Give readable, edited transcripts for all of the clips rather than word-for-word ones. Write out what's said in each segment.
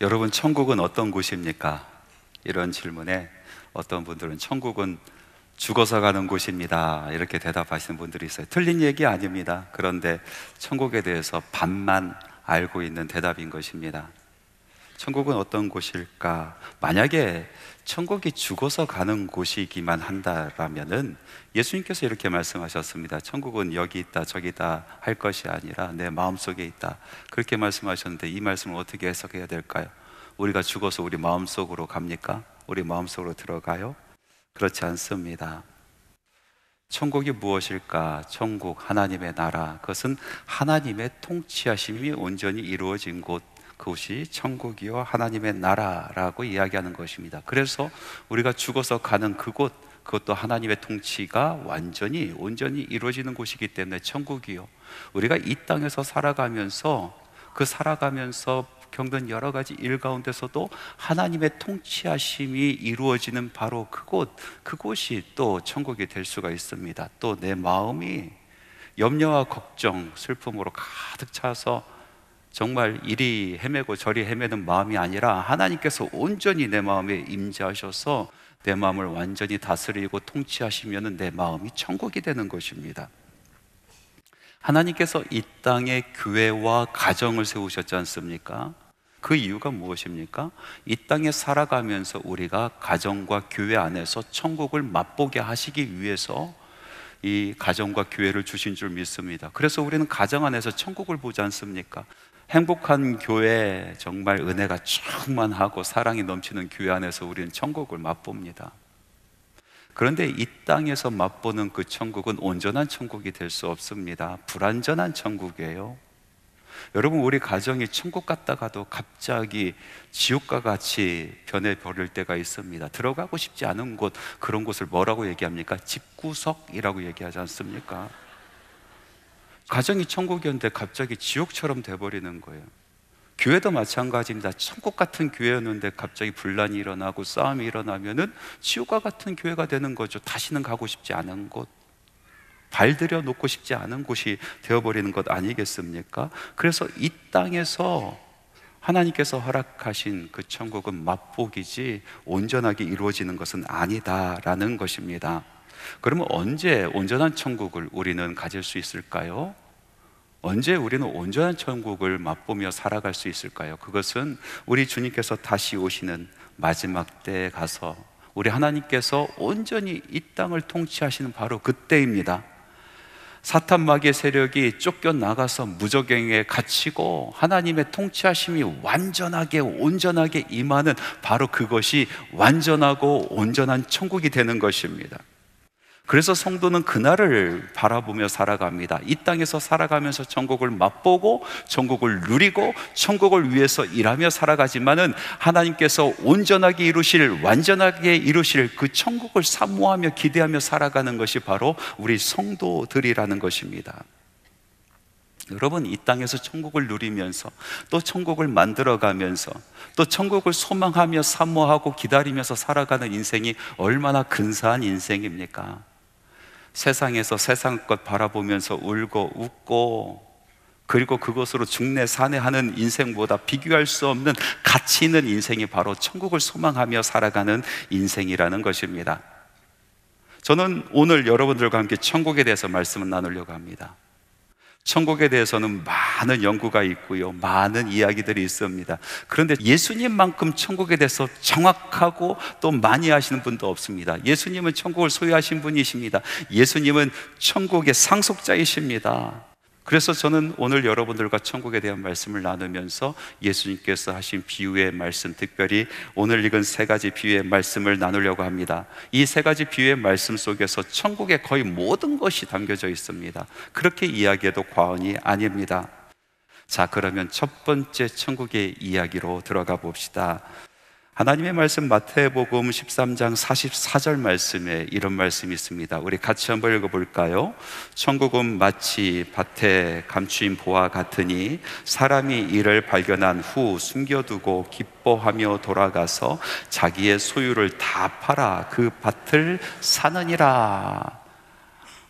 여러분, 천국은 어떤 곳입니까? 이런 질문에 어떤 분들은 천국은 죽어서 가는 곳입니다, 이렇게 대답하시는 분들이 있어요. 틀린 얘기 아닙니다. 그런데 천국에 대해서 반만 알고 있는 대답인 것입니다. 천국은 어떤 곳일까? 만약에 천국이 죽어서 가는 곳이기만 한다라면은 예수님께서 이렇게 말씀하셨습니다. 천국은 여기 있다 저기 있다 할 것이 아니라 내 마음속에 있다, 그렇게 말씀하셨는데, 이 말씀을 어떻게 해석해야 될까요? 우리가 죽어서 우리 마음속으로 갑니까? 우리 마음속으로 들어가요? 그렇지 않습니다. 천국이 무엇일까? 천국, 하나님의 나라, 그것은 하나님의 통치하심이 온전히 이루어진 곳, 그것이 천국이요 하나님의 나라라고 이야기하는 것입니다. 그래서 우리가 죽어서 가는 그곳, 그것도 하나님의 통치가 완전히 온전히 이루어지는 곳이기 때문에 천국이요, 우리가 이 땅에서 살아가면서 겪는 여러 가지 일 가운데서도 하나님의 통치하심이 이루어지는 바로 그곳이 또 천국이 될 수가 있습니다. 또 내 마음이 염려와 걱정, 슬픔으로 가득 차서 정말 이리 헤매고 저리 헤매는 마음이 아니라 하나님께서 온전히 내 마음에 임재하셔서 내 마음을 완전히 다스리고 통치하시면 내 마음이 천국이 되는 것입니다. 하나님께서 이 땅에 교회와 가정을 세우셨지 않습니까? 그 이유가 무엇입니까? 이 땅에 살아가면서 우리가 가정과 교회 안에서 천국을 맛보게 하시기 위해서 이 가정과 교회를 주신 줄 믿습니다. 그래서 우리는 가정 안에서 천국을 보지 않습니까? 행복한 교회, 정말 은혜가 충만하고 사랑이 넘치는 교회 안에서 우리는 천국을 맛봅니다. 그런데 이 땅에서 맛보는 그 천국은 온전한 천국이 될 수 없습니다. 불완전한 천국이에요. 여러분, 우리 가정이 천국 갔다가도 갑자기 지옥과 같이 변해버릴 때가 있습니다. 들어가고 싶지 않은 곳, 그런 곳을 뭐라고 얘기합니까? 집구석이라고 얘기하지 않습니까? 가정이 천국이었는데 갑자기 지옥처럼 돼버리는 거예요. 교회도 마찬가지입니다. 천국 같은 교회였는데 갑자기 분란이 일어나고 싸움이 일어나면은 지옥과 같은 교회가 되는 거죠. 다시는 가고 싶지 않은 곳, 발들여 놓고 싶지 않은 곳이 되어버리는 것 아니겠습니까? 그래서 이 땅에서 하나님께서 허락하신 그 천국은 맛보기지 온전하게 이루어지는 것은 아니다라는 것입니다. 그러면 언제 온전한 천국을 우리는 가질 수 있을까요? 언제 우리는 온전한 천국을 맛보며 살아갈 수 있을까요? 그것은 우리 주님께서 다시 오시는 마지막 때에 가서 우리 하나님께서 온전히 이 땅을 통치하시는 바로 그때입니다. 사탄 마귀의 세력이 쫓겨나가서 무저갱에 갇히고 하나님의 통치하심이 완전하게 온전하게 임하는 바로 그것이 완전하고 온전한 천국이 되는 것입니다. 그래서 성도는 그날을 바라보며 살아갑니다. 이 땅에서 살아가면서 천국을 맛보고 천국을 누리고 천국을 위해서 일하며 살아가지만은 하나님께서 온전하게 이루실, 완전하게 이루실 그 천국을 사모하며 기대하며 살아가는 것이 바로 우리 성도들이라는 것입니다. 여러분, 이 땅에서 천국을 누리면서 또 천국을 만들어가면서 또 천국을 소망하며 사모하고 기다리면서 살아가는 인생이 얼마나 근사한 인생입니까? 세상에서 세상 것 바라보면서 울고 웃고 그리고 그것으로 죽네 사네 하는 인생보다 비교할 수 없는 가치 있는 인생이 바로 천국을 소망하며 살아가는 인생이라는 것입니다. 저는 오늘 여러분들과 함께 천국에 대해서 말씀을 나누려고 합니다. 천국에 대해서는 많은 연구가 있고요, 많은 이야기들이 있습니다. 그런데 예수님만큼 천국에 대해서 정확하고 또 많이 아시는 분도 없습니다. 예수님은 천국을 소유하신 분이십니다. 예수님은 천국의 상속자이십니다. 그래서 저는 오늘 여러분들과 천국에 대한 말씀을 나누면서 예수님께서 하신 비유의 말씀, 특별히 오늘 읽은 세 가지 비유의 말씀을 나누려고 합니다. 이 세 가지 비유의 말씀 속에서 천국의 거의 모든 것이 담겨져 있습니다. 그렇게 이야기해도 과언이 아닙니다. 자, 그러면 첫 번째 천국의 이야기로 들어가 봅시다. 하나님의 말씀, 마태복음 13장 44절 말씀에 이런 말씀이 있습니다. 우리 같이 한번 읽어볼까요? 천국은 마치 밭에 감추인 보와 같으니 사람이 이를 발견한 후 숨겨두고 기뻐하며 돌아가서 자기의 소유를 다 팔아 그 밭을 사느니라.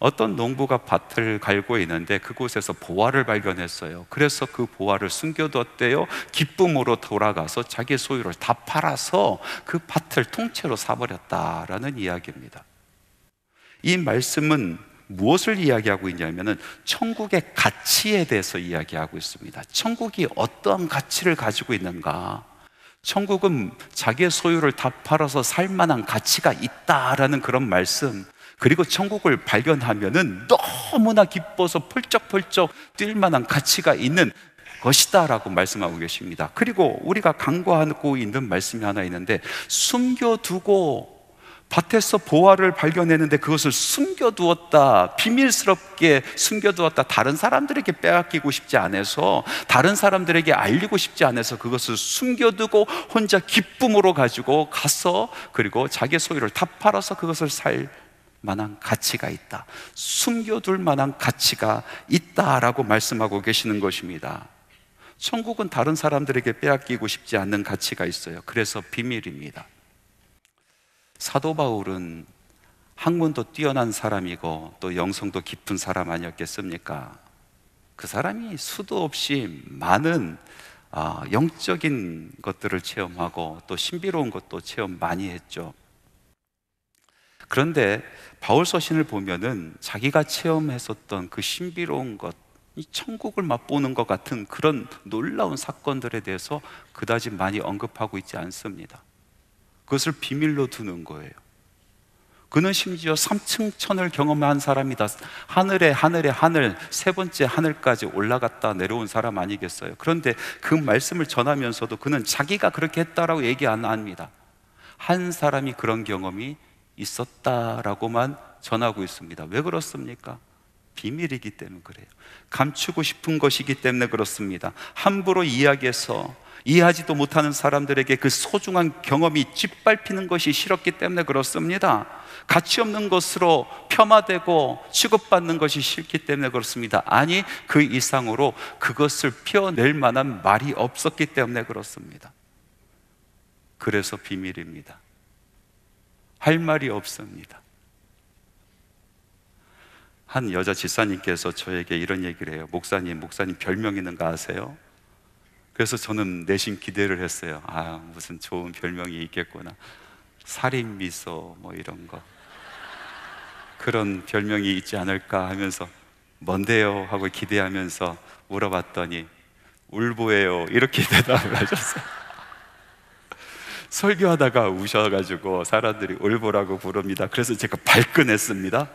어떤 농부가 밭을 갈고 있는데 그곳에서 보화를 발견했어요. 그래서 그 보화를 숨겨두었대요. 기쁨으로 돌아가서 자기 소유를 다 팔아서 그 밭을 통째로 사버렸다라는 이야기입니다. 이 말씀은 무엇을 이야기하고 있냐면은 천국의 가치에 대해서 이야기하고 있습니다. 천국이 어떠한 가치를 가지고 있는가? 천국은 자기의 소유를 다 팔아서 살 만한 가치가 있다라는 그런 말씀, 그리고 천국을 발견하면은 너무나 기뻐서 펄쩍펄쩍 뛸 만한 가치가 있는 것이다 라고 말씀하고 계십니다. 그리고 우리가 간과하고 있는 말씀이 하나 있는데, 숨겨두고 밭에서 보화를 발견했는데 그것을 숨겨두었다, 비밀스럽게 숨겨두었다, 다른 사람들에게 빼앗기고 싶지 않아서, 다른 사람들에게 알리고 싶지 않아서 그것을 숨겨두고 혼자 기쁨으로 가지고 가서, 그리고 자기 소유를 다 팔아서 그것을 살 만한 가치가 있다, 숨겨둘 만한 가치가 있다라고 말씀하고 계시는 것입니다. 천국은 다른 사람들에게 빼앗기고 싶지 않는 가치가 있어요. 그래서 비밀입니다. 사도 바울은 학문도 뛰어난 사람이고 또 영성도 깊은 사람 아니었겠습니까? 그 사람이 수도 없이 많은 영적인 것들을 체험하고 또 신비로운 것도 체험 많이 했죠. 그런데 바울 서신을 보면은 자기가 체험했었던 그 신비로운 것, 이 천국을 맛보는 것 같은 그런 놀라운 사건들에 대해서 그다지 많이 언급하고 있지 않습니다. 그것을 비밀로 두는 거예요. 그는 심지어 3층 천을 경험한 사람이다. 하늘의 하늘, 세 번째 하늘까지 올라갔다 내려온 사람 아니겠어요? 그런데 그 말씀을 전하면서도 그는 자기가 그렇게 했다라고 얘기 안 합니다. 한 사람이 그런 경험이 있었다라고만 전하고 있습니다. 왜 그렇습니까? 비밀이기 때문에 그래요. 감추고 싶은 것이기 때문에 그렇습니다. 함부로 이야기해서 이해하지도 못하는 사람들에게 그 소중한 경험이 짓밟히는 것이 싫었기 때문에 그렇습니다. 가치 없는 것으로 폄하되고 취급받는 것이 싫기 때문에 그렇습니다. 아니, 그 이상으로 그것을 피워낼 만한 말이 없었기 때문에 그렇습니다. 그래서 비밀입니다. 할 말이 없습니다. 한 여자 집사님께서 저에게 이런 얘기를 해요. 목사님 별명 있는 거 아세요? 그래서 저는 내심 기대를 했어요. 무슨 좋은 별명이 있겠구나, 살인미소 뭐 이런 거, 그런 별명이 있지 않을까 하면서 뭔데요? 하고 기대하면서 물어봤더니 울보예요, 이렇게 대답을 하셨어요. 설교하다가 우셔가지고 사람들이 울보라고 부릅니다. 그래서 제가 발끈했습니다.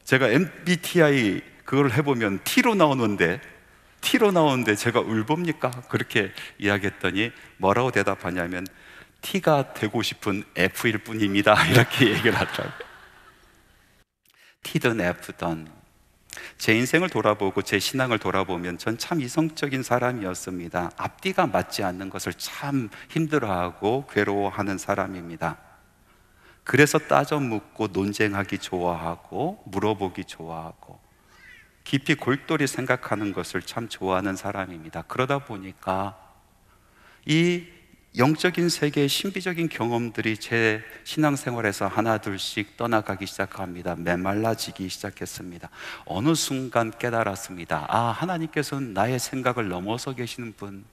제가 MBTI 그걸 해보면 T로 나오는데 제가 울보입니까? 그렇게 이야기했더니 뭐라고 대답하냐면 T가 되고 싶은 F일 뿐입니다, 이렇게 얘기를 하더라고요. T든 F든 제 인생을 돌아보고 제 신앙을 돌아보면 전 참 이성적인 사람이었습니다. 앞뒤가 맞지 않는 것을 참 힘들어하고 괴로워하는 사람입니다. 그래서 따져 묻고 논쟁하기 좋아하고 물어보기 좋아하고 깊이 골똘히 생각하는 것을 참 좋아하는 사람입니다. 그러다 보니까 이 영적인 세계의 신비적인 경험들이 제 신앙생활에서 하나둘씩 떠나가기 시작합니다. 메말라지기 시작했습니다. 어느 순간 깨달았습니다. 하나님께서는 나의 생각을 넘어서 계시는 분,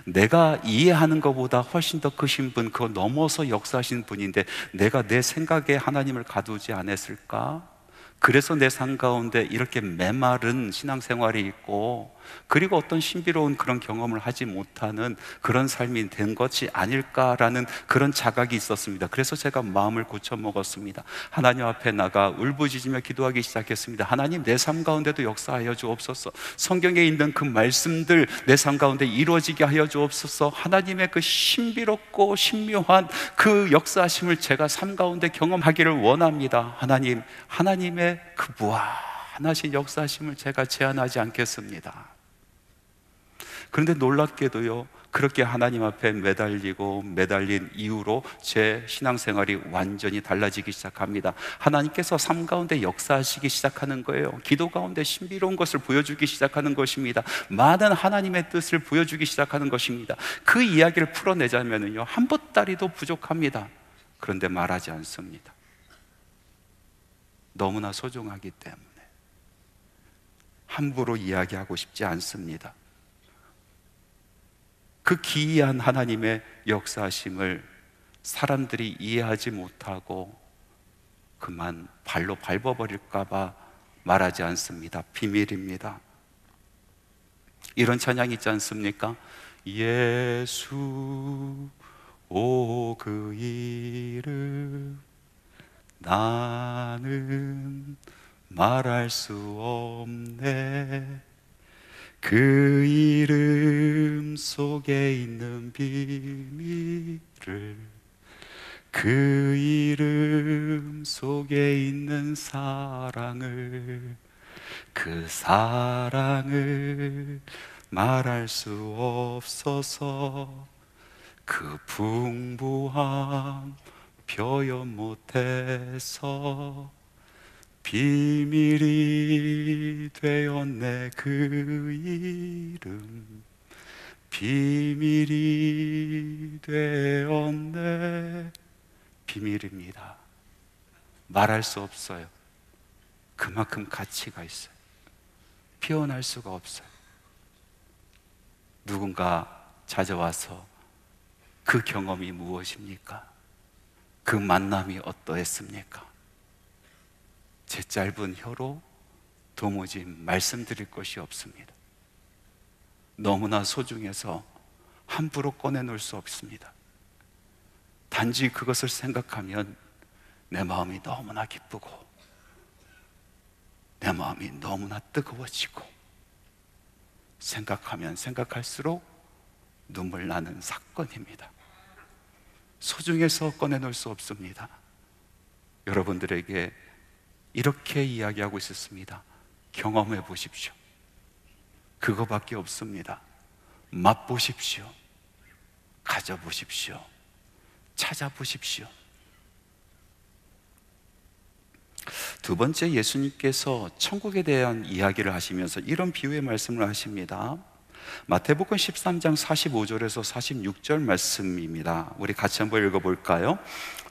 내가 이해하는 것보다 훨씬 더 크신 분, 그거 넘어서 역사하시는 분인데 내가 내 생각에 하나님을 가두지 않았을까? 그래서 내 삶 가운데 이렇게 메마른 신앙생활이 있고, 그리고 어떤 신비로운 그런 경험을 하지 못하는 그런 삶이 된 것이 아닐까라는 그런 자각이 있었습니다. 그래서 제가 마음을 고쳐먹었습니다. 하나님 앞에 나가 울부짖으며 기도하기 시작했습니다. 하나님, 내 삶 가운데도 역사하여 주옵소서. 성경에 있는 그 말씀들 내 삶 가운데 이루어지게 하여 주옵소서. 하나님의 그 신비롭고 신묘한 그 역사하심을 제가 삶 가운데 경험하기를 원합니다. 하나님, 하나님의 그 무한하신 역사하심을 제가 제한하지 않겠습니다. 그런데 놀랍게도요, 그렇게 하나님 앞에 매달린 이후로 제 신앙생활이 완전히 달라지기 시작합니다. 하나님께서 삶 가운데 역사하시기 시작하는 거예요. 기도 가운데 신비로운 것을 보여주기 시작하는 것입니다. 많은 하나님의 뜻을 보여주기 시작하는 것입니다. 그 이야기를 풀어내자면요, 한 보따리도 부족합니다. 그런데 말하지 않습니다. 너무나 소중하기 때문에 함부로 이야기하고 싶지 않습니다. 그 기이한 하나님의 역사하심을 사람들이 이해하지 못하고 그만 발로 밟아버릴까봐 말하지 않습니다. 비밀입니다. 이런 찬양이 있지 않습니까? 예수 오 그 이름 나는 말할 수 없네. 그 이름 속에 있는 비밀을, 그 이름 속에 있는 사랑을, 그 사랑을 말할 수 없어서 그 풍부함 표현 못해서 비밀이 되었네. 그 이름 비밀이 되었네. 비밀입니다. 말할 수 없어요. 그만큼 가치가 있어요. 표현할 수가 없어요. 누군가 찾아와서 그 경험이 무엇입니까? 그 만남이 어떠했습니까? 제 짧은 혀로 도무지 말씀드릴 것이 없습니다. 너무나 소중해서 함부로 꺼내놓을 수 없습니다. 단지 그것을 생각하면 내 마음이 너무나 기쁘고 내 마음이 너무나 뜨거워지고 생각하면 생각할수록 눈물 나는 사건입니다. 소중해서 꺼내놓을 수 없습니다. 여러분들에게 이렇게 이야기하고 있었습니다. 경험해 보십시오. 그거밖에 없습니다. 맛보십시오. 가져보십시오. 찾아보십시오. 두 번째, 예수님께서 천국에 대한 이야기를 하시면서 이런 비유의 말씀을 하십니다. 마태복음 13장 45절에서 46절 말씀입니다. 우리 같이 한번 읽어볼까요?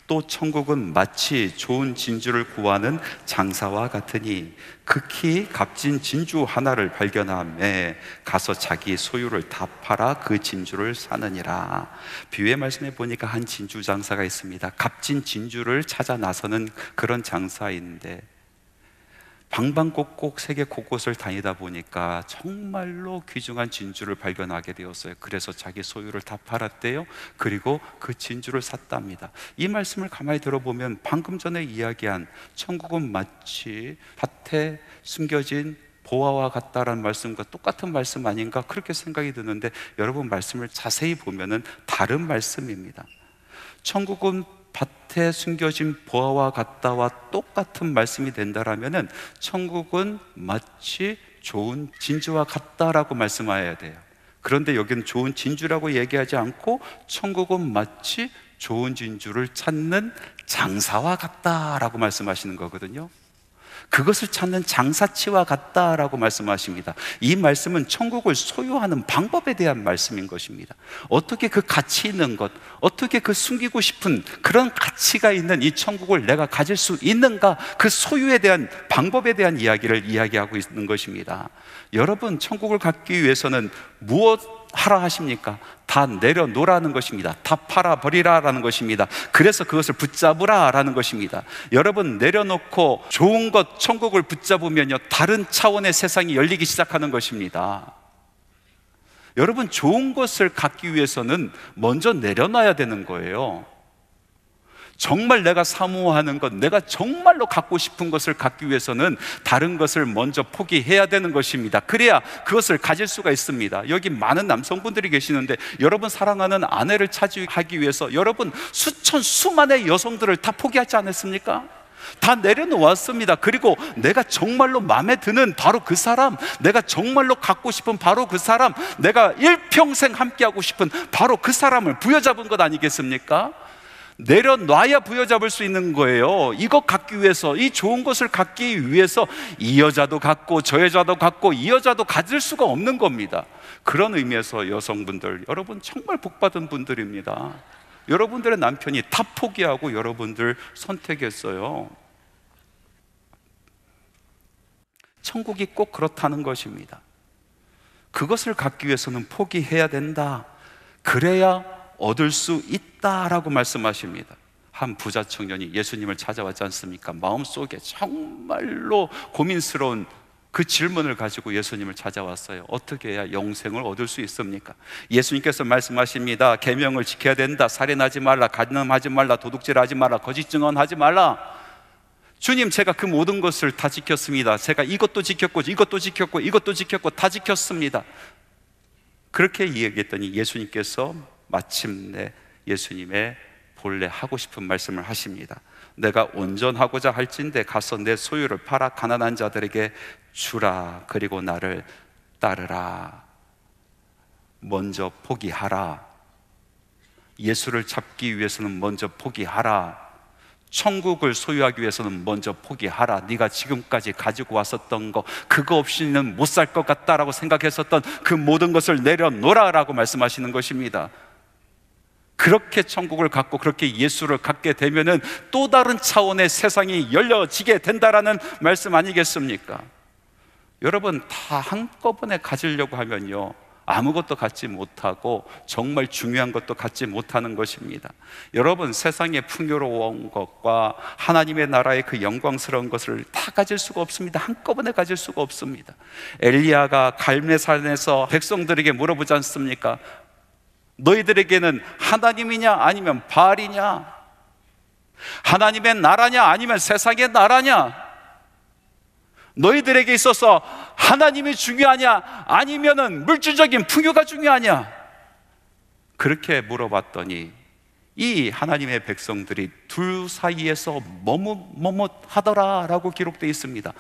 또 천국은 마치 좋은 진주를 구하는 장사와 같으니 극히 값진 진주 하나를 발견하매 가서 자기 소유를 다 팔아 그 진주를 사느니라. 비유의 말씀에 보니까 한 진주 장사가 있습니다. 값진 진주를 찾아 나서는 그런 장사인데 방방곡곡 세계 곳곳을 다니다 보니까 정말로 귀중한 진주를 발견하게 되었어요. 그래서 자기 소유를 다 팔았대요. 그리고 그 진주를 샀답니다. 이 말씀을 가만히 들어보면 방금 전에 이야기한 천국은 마치 밭에 숨겨진 보화와 같다라는 말씀과 똑같은 말씀 아닌가 그렇게 생각이 드는데, 여러분 말씀을 자세히 보면은 다른 말씀입니다. 천국은 밭에 숨겨진 보화와 같다와 똑같은 말씀이 된다라면은 천국은 마치 좋은 진주와 같다라고 말씀하여야 돼요. 그런데 여기는 좋은 진주라고 얘기하지 않고 천국은 마치 좋은 진주를 찾는 장사와 같다라고 말씀하시는 거거든요. 그것을 찾는 장사치와 같다라고 말씀하십니다. 이 말씀은 천국을 소유하는 방법에 대한 말씀인 것입니다. 어떻게 그 가치 있는 것, 어떻게 그 숨기고 싶은 그런 가치가 있는 이 천국을 내가 가질 수 있는가, 그 소유에 대한 방법에 대한 이야기를 이야기하고 있는 것입니다. 여러분, 천국을 갖기 위해서는 무엇 하라 하십니까? 다 내려놓으라는 것입니다. 다 팔아버리라라는 것입니다. 그래서 그것을 붙잡으라라는 것입니다. 여러분, 내려놓고 좋은 것, 천국을 붙잡으면요, 다른 차원의 세상이 열리기 시작하는 것입니다. 여러분, 좋은 것을 갖기 위해서는 먼저 내려놔야 되는 거예요. 정말 내가 사모하는 것, 내가 정말로 갖고 싶은 것을 갖기 위해서는 다른 것을 먼저 포기해야 되는 것입니다. 그래야 그것을 가질 수가 있습니다. 여기 많은 남성분들이 계시는데, 여러분 사랑하는 아내를 차지하기 위해서 여러분 수천 수만의 여성들을 다 포기하지 않았습니까? 다 내려놓았습니다. 그리고 내가 정말로 마음에 드는 바로 그 사람, 내가 정말로 갖고 싶은 바로 그 사람, 내가 일평생 함께하고 싶은 바로 그 사람을 부여잡은 것 아니겠습니까? 내려놔야 부여잡을 수 있는 거예요. 이것 갖기 위해서, 이 좋은 것을 갖기 위해서 이 여자도 갖고 저 여자도 갖고 이 여자도 가질 수가 없는 겁니다. 그런 의미에서 여성분들, 여러분 정말 복받은 분들입니다. 여러분들의 남편이 다 포기하고 여러분들 선택했어요. 천국이 꼭 그렇다는 것입니다. 그것을 갖기 위해서는 포기해야 된다. 그래야 얻을 수 있다라고 말씀하십니다. 한 부자 청년이 예수님을 찾아왔지 않습니까? 마음속에 정말로 고민스러운 그 질문을 가지고 예수님을 찾아왔어요. 어떻게 해야 영생을 얻을 수 있습니까? 예수님께서 말씀하십니다. 계명을 지켜야 된다. 살인하지 말라, 간음하지 말라, 도둑질하지 말라, 거짓 증언하지 말라. 주님, 제가 그 모든 것을 다 지켰습니다. 제가 이것도 지켰고 이것도 지켰고 이것도 지켰고 다 지켰습니다. 그렇게 이야기했더니 예수님께서 마침내 예수님의 본래 하고 싶은 말씀을 하십니다. 내가 온전하고자 할진대 가서 내 소유를 팔아 가난한 자들에게 주라. 그리고 나를 따르라. 먼저 포기하라. 예수를 잡기 위해서는 먼저 포기하라. 천국을 소유하기 위해서는 먼저 포기하라. 네가 지금까지 가지고 왔었던 거, 그거 없이는 못 살 것 같다라고 생각했었던 그 모든 것을 내려놓으라라고 말씀하시는 것입니다. 그렇게 천국을 갖고 그렇게 예수를 갖게 되면은 또 다른 차원의 세상이 열려지게 된다라는 말씀 아니겠습니까? 여러분, 다 한꺼번에 가지려고 하면요, 아무것도 갖지 못하고 정말 중요한 것도 갖지 못하는 것입니다. 여러분, 세상의 풍요로운 것과 하나님의 나라의 그 영광스러운 것을 다 가질 수가 없습니다. 한꺼번에 가질 수가 없습니다. 엘리야가 갈멜산에서 백성들에게 물어보지 않습니까? 너희들에게는 하나님이냐 아니면 바알이냐? 하나님의 나라냐 아니면 세상의 나라냐? 너희들에게 있어서 하나님이 중요하냐 아니면은 물질적인 풍요가 중요하냐? 그렇게 물어봤더니 이 하나님의 백성들이 둘 사이에서 머뭇머뭇하더라라고 기록되어 있습니다.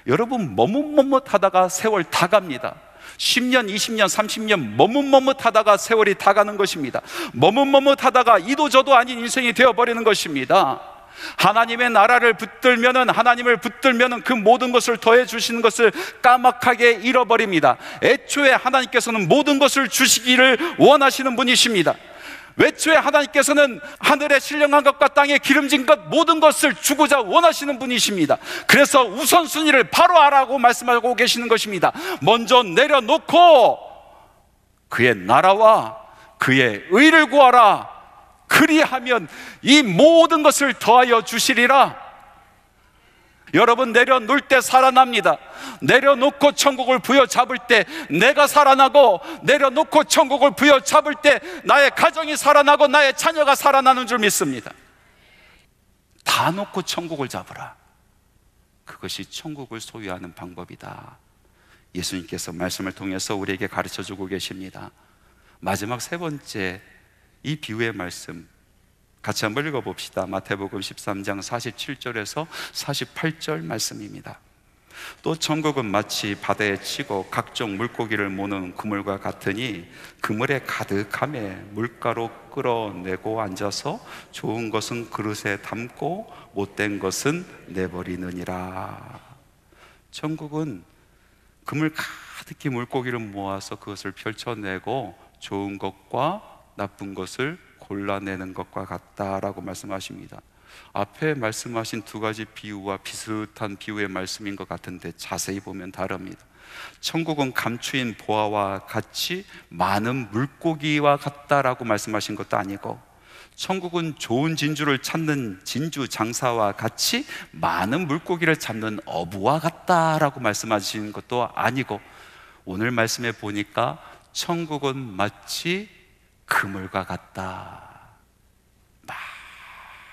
여러분, 머뭇머뭇하다가 세월 다 갑니다. 10년, 20년, 30년 머뭇머뭇하다가 세월이 다 가는 것입니다. 머뭇머뭇하다가 이도 저도 아닌 인생이 되어버리는 것입니다. 하나님의 나라를 붙들면은, 하나님을 붙들면은 그 모든 것을 더해 주시는 것을 까맣게 잃어버립니다. 애초에 하나님께서는 모든 것을 주시기를 원하시는 분이십니다. 애초에 하나님께서는 하늘에 신령한 것과 땅에 기름진 것 모든 것을 주고자 원하시는 분이십니다. 그래서 우선순위를 바로 하라고 말씀하고 계시는 것입니다. 먼저 내려놓고 그의 나라와 그의 의를 구하라. 그리하면 이 모든 것을 더하여 주시리라. 여러분, 내려놓을 때 살아납니다. 내려놓고 천국을 부여잡을 때 내가 살아나고, 내려놓고 천국을 부여잡을 때 나의 가정이 살아나고 나의 자녀가 살아나는 줄 믿습니다. 다 놓고 천국을 잡으라. 그것이 천국을 소유하는 방법이다. 예수님께서 말씀을 통해서 우리에게 가르쳐주고 계십니다. 마지막 세 번째, 이 비유의 말씀 같이 한번 읽어봅시다. 마태복음 13장 47절에서 48절 말씀입니다. 또 천국은 마치 바다에 치고 각종 물고기를 모는 그물과 같으니 그물에 가득함에 물가로 끌어내고 앉아서 좋은 것은 그릇에 담고 못된 것은 내버리느니라. 천국은 그물 가득히 물고기를 모아서 그것을 펼쳐내고 좋은 것과 나쁜 것을 골라내는 것과 같다라고 말씀하십니다. 앞에 말씀하신 두 가지 비유와 비슷한 비유의 말씀인 것 같은데 자세히 보면 다릅니다. 천국은 감추인 보화와 같이 많은 물고기와 같다라고 말씀하신 것도 아니고, 천국은 좋은 진주를 찾는 진주 장사와 같이 많은 물고기를 잡는 어부와 같다라고 말씀하신 것도 아니고, 오늘 말씀에 보니까 천국은 마치 그물과 같다.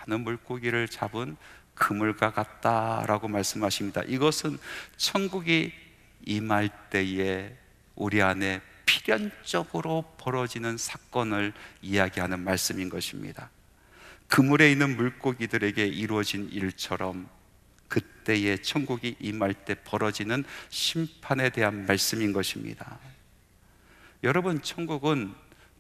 많은 물고기를 잡은 그물과 같다라고 말씀하십니다. 이것은 천국이 임할 때에 우리 안에 필연적으로 벌어지는 사건을 이야기하는 말씀인 것입니다. 그물에 있는 물고기들에게 이루어진 일처럼 그때의 천국이 임할 때 벌어지는 심판에 대한 말씀인 것입니다. 여러분, 천국은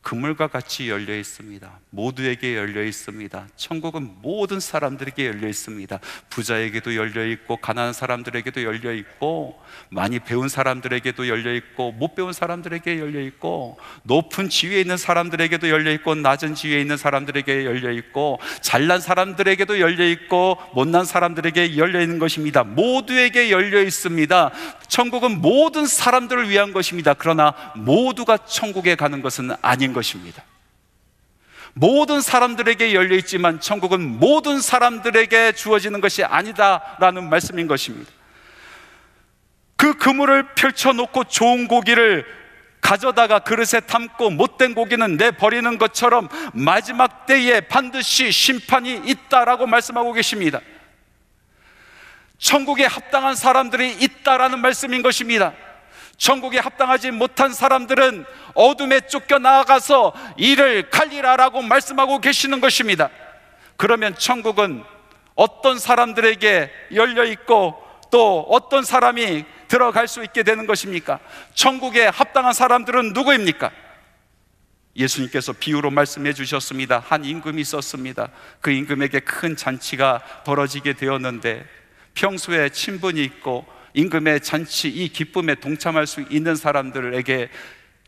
그물과 같이 열려 있습니다. 모두에게 열려 있습니다. 천국은 모든 사람들에게 열려 있습니다. 부자에게도 열려 있고, 가난한 사람들에게도 열려 있고, 많이 배운 사람들에게도 열려 있고, 못 배운 사람들에게 열려 있고, 높은 지위에 있는 사람들에게도 열려 있고, 낮은 지위에 있는 사람들에게 열려 있고, 잘난 사람들에게도 열려 있고, 못난 사람들에게 열려 있는 것입니다. 모두에게 열려 있습니다. 천국은 모든 사람들을 위한 것입니다. 그러나 모두가 천국에 가는 것은 아닌 것입니다. 모든 사람들에게 열려 있지만 천국은 모든 사람들에게 주어지는 것이 아니다라는 말씀인 것입니다. 그 그물을 펼쳐놓고 좋은 고기를 가져다가 그릇에 담고 못된 고기는 내버리는 것처럼 마지막 때에 반드시 심판이 있다라고 말씀하고 계십니다. 천국에 합당한 사람들이 있다라는 말씀인 것입니다. 천국에 합당하지 못한 사람들은 어둠에 쫓겨나가서 이를 갈리라라고 말씀하고 계시는 것입니다. 그러면 천국은 어떤 사람들에게 열려있고 또 어떤 사람이 들어갈 수 있게 되는 것입니까? 천국에 합당한 사람들은 누구입니까? 예수님께서 비유로 말씀해 주셨습니다. 한 임금이 있었습니다. 그 임금에게 큰 잔치가 벌어지게 되었는데 평소에 친분이 있고 임금의 잔치, 이 기쁨에 동참할 수 있는 사람들에게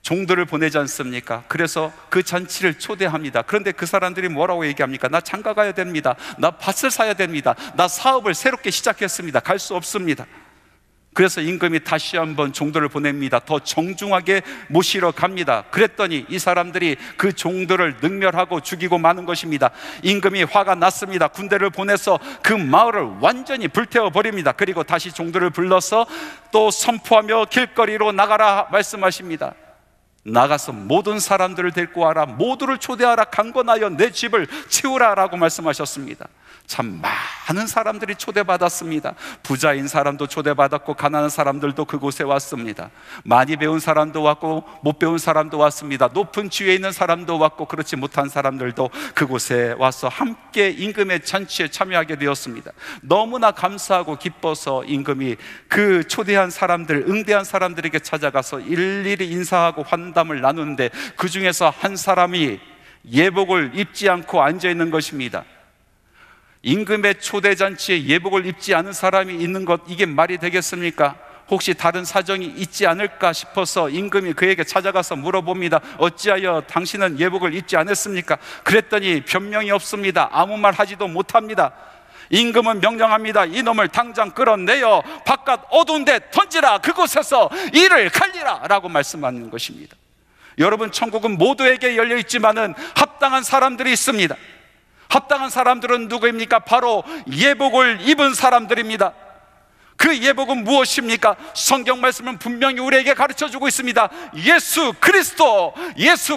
종들을 보내지 않습니까? 그래서 그 잔치를 초대합니다. 그런데 그 사람들이 뭐라고 얘기합니까? 나 장가 가야 됩니다. 나 밭을 사야 됩니다. 나 사업을 새롭게 시작했습니다. 갈 수 없습니다. 그래서 임금이 다시 한번 종들을 보냅니다. 더 정중하게 모시러 갑니다. 그랬더니 이 사람들이 그 종들을 능멸하고 죽이고 마는 것입니다. 임금이 화가 났습니다. 군대를 보내서 그 마을을 완전히 불태워 버립니다. 그리고 다시 종들을 불러서 또 선포하며 길거리로 나가라 말씀하십니다. 나가서 모든 사람들을 데리고 와라, 모두를 초대하라, 강건하여 내 집을 채우라 라고 말씀하셨습니다. 참 많은 사람들이 초대받았습니다. 부자인 사람도 초대받았고 가난한 사람들도 그곳에 왔습니다. 많이 배운 사람도 왔고 못 배운 사람도 왔습니다. 높은 지위에 있는 사람도 왔고 그렇지 못한 사람들도 그곳에 와서 함께 임금의 잔치에 참여하게 되었습니다. 너무나 감사하고 기뻐서 임금이 그 초대한 사람들, 응대한 사람들에게 찾아가서 일일이 인사하고 환담을 나누는데 그 중에서 한 사람이 예복을 입지 않고 앉아 있는 것입니다. 임금의 초대잔치에 예복을 입지 않은 사람이 있는 것, 이게 말이 되겠습니까? 혹시 다른 사정이 있지 않을까 싶어서 임금이 그에게 찾아가서 물어봅니다. 어찌하여 당신은 예복을 입지 않았습니까? 그랬더니 변명이 없습니다. 아무 말 하지도 못합니다. 임금은 명령합니다. 이놈을 당장 끌어내어 바깥 어두운 데 던지라, 그곳에서 이를 갈리라 라고 말씀하는 것입니다. 여러분, 천국은 모두에게 열려 있지만은 합당한 사람들이 있습니다. 합당한 사람들은 누구입니까? 바로 예복을 입은 사람들입니다. 그 예복은 무엇입니까? 성경 말씀은 분명히 우리에게 가르쳐주고 있습니다. 예수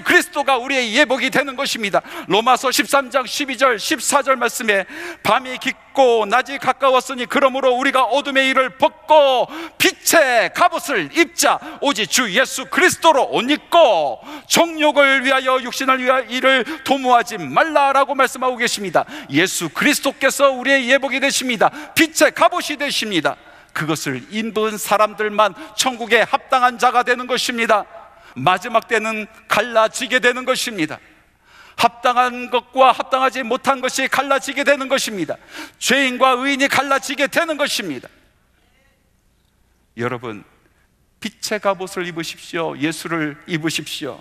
그리스도가 우리의 예복이 되는 것입니다. 로마서 13장 12절 14절 말씀에 밤이 깊고 낮이 가까웠으니 그러므로 우리가 어둠의 일을 벗고 빛의 갑옷을 입자. 오직 주 예수 그리스도로 옷 입고 정욕을 위하여 육신을 위하여 일을 도모하지 말라라고 말씀하고 계십니다. 예수 그리스도께서 우리의 예복이 되십니다. 빛의 갑옷이 되십니다. 그것을 입은 사람들만 천국에 합당한 자가 되는 것입니다. 마지막 때는 갈라지게 되는 것입니다. 합당한 것과 합당하지 못한 것이 갈라지게 되는 것입니다. 죄인과 의인이 갈라지게 되는 것입니다. 여러분, 빛의 갑옷을 입으십시오. 예수를 입으십시오.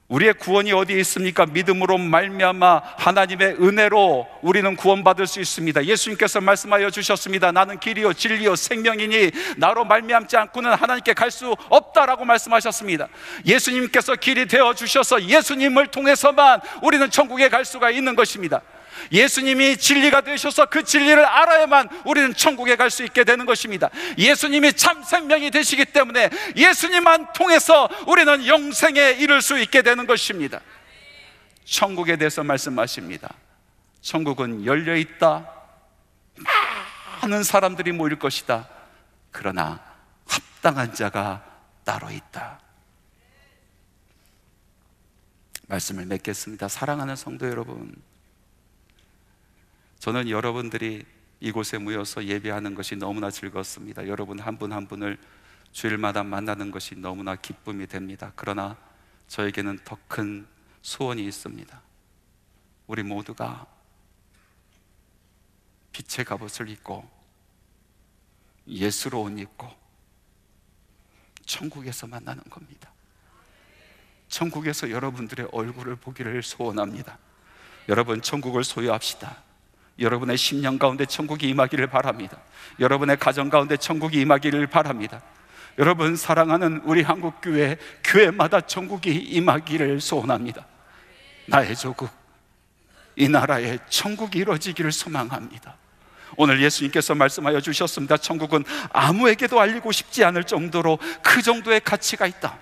우리의 구원이 어디에 있습니까? 믿음으로 말미암아 하나님의 은혜로 우리는 구원받을 수 있습니다. 예수님께서 말씀하여 주셨습니다. 나는 길이요 진리요 생명이니 나로 말미암지 않고는 하나님께 갈 수 없다라고 말씀하셨습니다. 예수님께서 길이 되어 주셔서 예수님을 통해서만 우리는 천국에 갈 수가 있는 것입니다. 예수님이 진리가 되셔서 그 진리를 알아야만 우리는 천국에 갈 수 있게 되는 것입니다. 예수님이 참 생명이 되시기 때문에 예수님만 통해서 우리는 영생에 이를 수 있게 되는 것입니다. 천국에 대해서 말씀하십니다. 천국은 열려있다. 많은 사람들이 모일 것이다. 그러나 합당한 자가 따로 있다. 말씀을 맺겠습니다. 사랑하는 성도 여러분, 저는 여러분들이 이곳에 모여서 예배하는 것이 너무나 즐겁습니다. 여러분 한 분 한 분을 주일마다 만나는 것이 너무나 기쁨이 됩니다. 그러나 저에게는 더 큰 소원이 있습니다. 우리 모두가 빛의 갑옷을 입고 예수로 옷 입고 천국에서 만나는 겁니다. 천국에서 여러분들의 얼굴을 보기를 소원합니다. 여러분, 천국을 소유합시다. 여러분의 심령 가운데 천국이 임하기를 바랍니다. 여러분의 가정 가운데 천국이 임하기를 바랍니다. 여러분, 사랑하는 우리 한국교회, 교회마다 천국이 임하기를 소원합니다. 나의 조국, 이 나라에 천국이 이루어지기를 소망합니다. 오늘 예수님께서 말씀하여 주셨습니다. 천국은 아무에게도 알리고 싶지 않을 정도로 그 정도의 가치가 있다.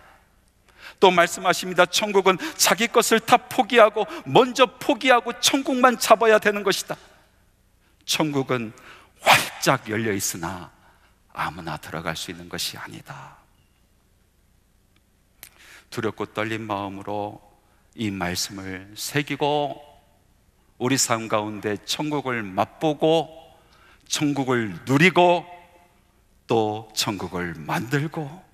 또 말씀하십니다. 천국은 자기 것을 다 포기하고 먼저 포기하고 천국만 잡아야 되는 것이다. 천국은 활짝 열려 있으나 아무나 들어갈 수 있는 것이 아니다. 두렵고 떨린 마음으로 이 말씀을 새기고 우리 삶 가운데 천국을 맛보고 천국을 누리고 또 천국을 만들고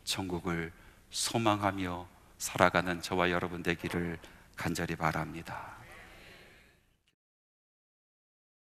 천국을 소망하며 살아가는 저와 여러분 되기를 간절히 바랍니다.